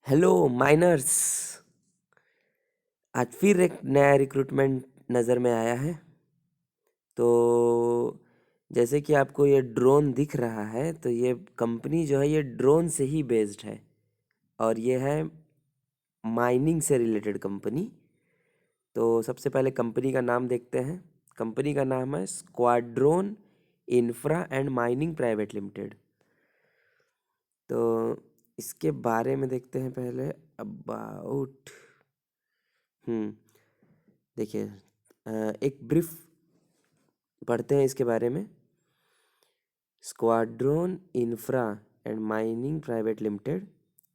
Hello miners. आज फिर एक नया रिक्रूटमेंट नज़र में आया है। तो जैसे कि आपको ये ड्रोन दिख रहा है, तो ये कंपनी जो है ये ड्रोन से ही बेस्ड है। और ये है माइनिंग से रिलेटेड कंपनी। तो सबसे पहले कंपनी का नाम देखते हैं। कंपनी का नाम है squadron infra and mining private limited. तो इसके बारे में देखते हैं पहले। अबाउट हम्म देखिए, एक ब्रीफ पढ़ते हैं इसके बारे में। Squadron infra and mining private limited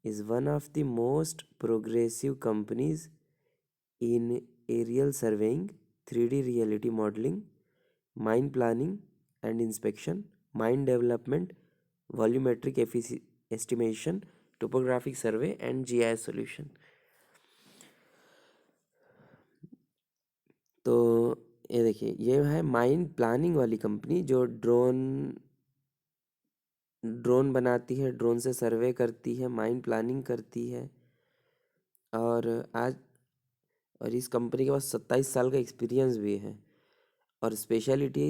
is one of the most progressive companies in aerial surveying, 3D reality modeling, mine planning and inspection, mine development, volumetric estimation, topographic survey and GIS solution। तो ये देखिए, ये है mine planning वाली company जो drone drone बनाती है, drone से सर्वे करती है, माइन प्लानिंग करती है। और आज और इस कंपनी के पास 27 साल का एक्सपीरियंस भी है। और स्पेशलिटी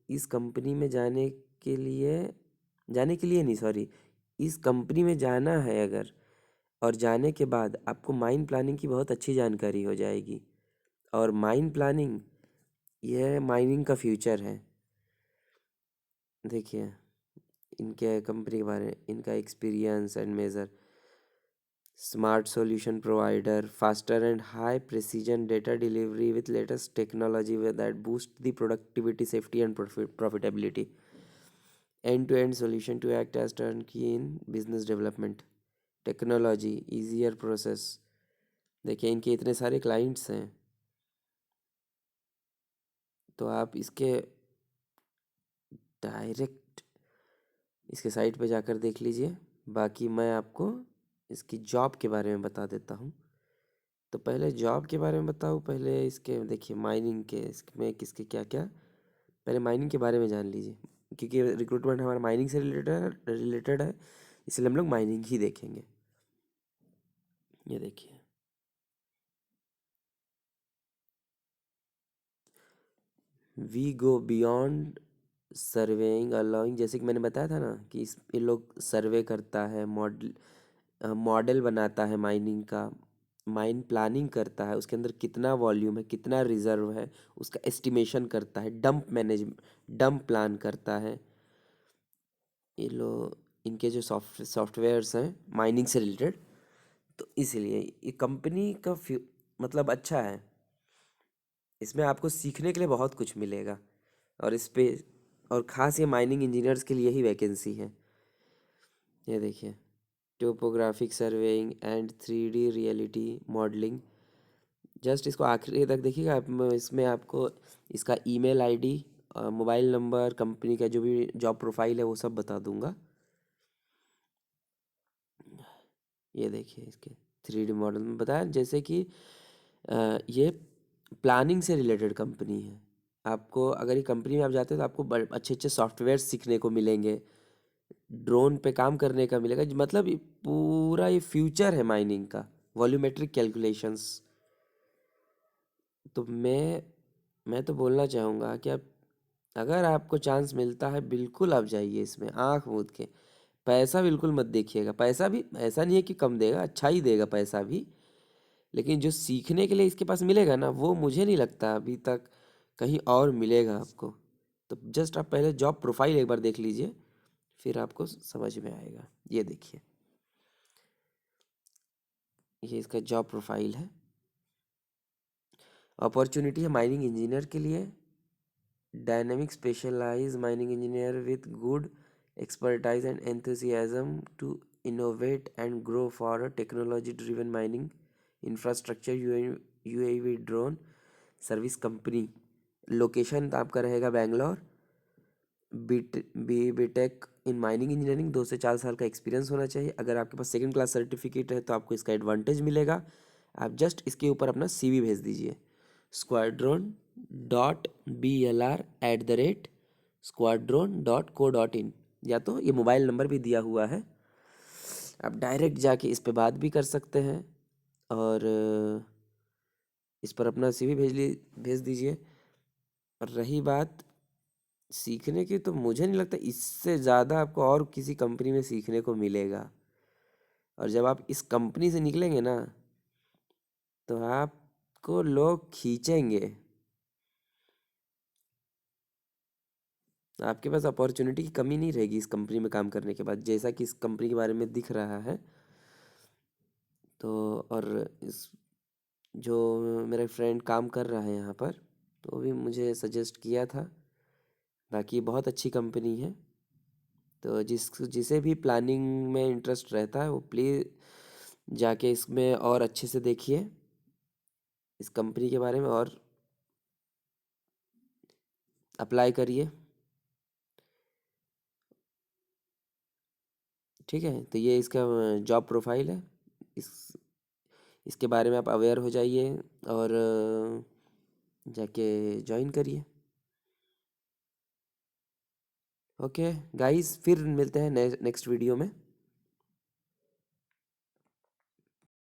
इस कंपनी में जाने के लिए नहीं, सॉरी, इस कंपनी में जाना है अगर, और जाने के बाद आपको माइन प्लानिंग की बहुत अच्छी जानकारी हो जाएगी। और माइन प्लानिंग यह माइनिंग का फ्यूचर है। देखिए इनके कंपनी के बारे में, इनका experience and major. Smart solution provider, faster and high precision data delivery with latest technology that boost the productivity, safety and profitability. End to end solution to act as turnkey in business development. Technology, easier process. देखिए इनके इतने सारे clients हैं, तो आप इसके direct इसके site पे जाकर देख लीजिए। बाकी मैं आपको इसकी जॉब के बारे में बता देता हूँ। तो पहले जॉब के बारे में बताऊँ, पहले इसके देखिए माइनिंग के इसमें किसके क्या क्या। पहले माइनिंग के बारे में जान लीजिए, क्योंकि रिक्रूटमेंट हमारा माइनिंग से रिलेटेड है, इसलिए हम लोग माइनिंग ही देखेंगे। ये देखिए, we go beyond surveying allowing. जैसे कि मैंने बताया था ना कि ये लोग सर्वे करता है, मॉडल बनाता है माइनिंग का, माइन प्लानिंग करता है, उसके अंदर कितना वॉल्यूम है, कितना रिजर्व है, उसका एस्टिमेशन करता है, डंप प्लान करता है। ये लोग, इनके जो सॉफ्टवेयर्स हैं माइनिंग से रिलेटेड, तो इसलिए ये कंपनी का मतलब अच्छा है। इसमें आपको सीखने के लिए बहुत कुछ मिलेगा। और इस पे और ख़ास ये माइनिंग इंजीनियर्स के लिए ही वैकेंसी है। ये देखिए, topographic surveying and 3D reality modelling. Just इसको आखिरी तक देखिएगा। इसमें आपको इसका email ID, mobile number, company का जो भी जॉब प्रोफाइल है वो सब बता दूंगा। ये देखिए, इसके 3D मॉडल में बताया जैसे कि ये प्लानिंग से रिलेटेड कंपनी है। आपको अगर ये कंपनी में आप जाते हैं तो आपको अच्छे अच्छे सॉफ्टवेयर सीखने को मिलेंगे, ड्रोन पे काम करने का मिलेगा। मतलब ये फ्यूचर है माइनिंग का, वॉल्यूमेट्रिक कैलकुलेशंस। तो मैं तो बोलना चाहूँगा कि आप, अगर आपको चांस मिलता है बिल्कुल आप जाइए इसमें आंख मूंद के। पैसा बिल्कुल मत देखिएगा, पैसा भी ऐसा नहीं है कि कम देगा, अच्छा ही देगा पैसा भी। लेकिन जो सीखने के लिए इसके पास मिलेगा ना, वो मुझे नहीं लगता अभी तक कहीं और मिलेगा आपको। तो जस्ट आप पहले जॉब प्रोफाइल एक बार देख लीजिए, फिर आपको समझ में आएगा। ये देखिए, ये इसका जॉब प्रोफाइल है। अपॉर्चुनिटी है माइनिंग इंजीनियर के लिए। Dynamic specialise mining engineer with good expertise and enthusiasm to innovate and grow for a technology driven mining infrastructure UAV drone service company. Location आपका रहेगा Bangalore. B Tech in mining engineering, 2 से 4 साल का experience होना चाहिए। अगर आपके पास सेकंड क्लास सर्टिफिकेट है तो आपको इसका एडवांटेज मिलेगा। आप जस्ट इसके ऊपर अपना CV भेज दीजिए, squadron.blr@squadron.co.in, या तो ये मोबाइल नंबर भी दिया हुआ है, आप डायरेक्ट जाके इस पे बात भी कर सकते हैं और इस पर अपना सीवी भेज दीजिए। और रही बात सीखने की, तो मुझे नहीं लगता इससे ज़्यादा आपको और किसी कंपनी में सीखने को मिलेगा। और जब आप इस कंपनी से निकलेंगे ना, तो आपको लोग खींचेंगे। आपके पास अपॉर्चुनिटी की कमी नहीं रहेगी इस कंपनी में काम करने के बाद, जैसा कि इस कंपनी के बारे में दिख रहा है। तो और इस जो मेरा फ्रेंड काम कर रहा है यहाँ पर, तो वो भी मुझे सजेस्ट किया था। बाकी ये बहुत अच्छी कंपनी है। तो जिसे भी प्लानिंग में इंटरेस्ट रहता है, वो प्लीज़ जाके इसमें और अच्छे से देखिए इस कंपनी के बारे में, और अप्लाई करिए। ठीक है, तो ये इसका जॉब प्रोफाइल है। इस इसके बारे में आप अवेयर हो जाइए और जाके ज्वाइन करिए। ओके गाइस, फिर मिलते हैं नेक्स्ट वीडियो में।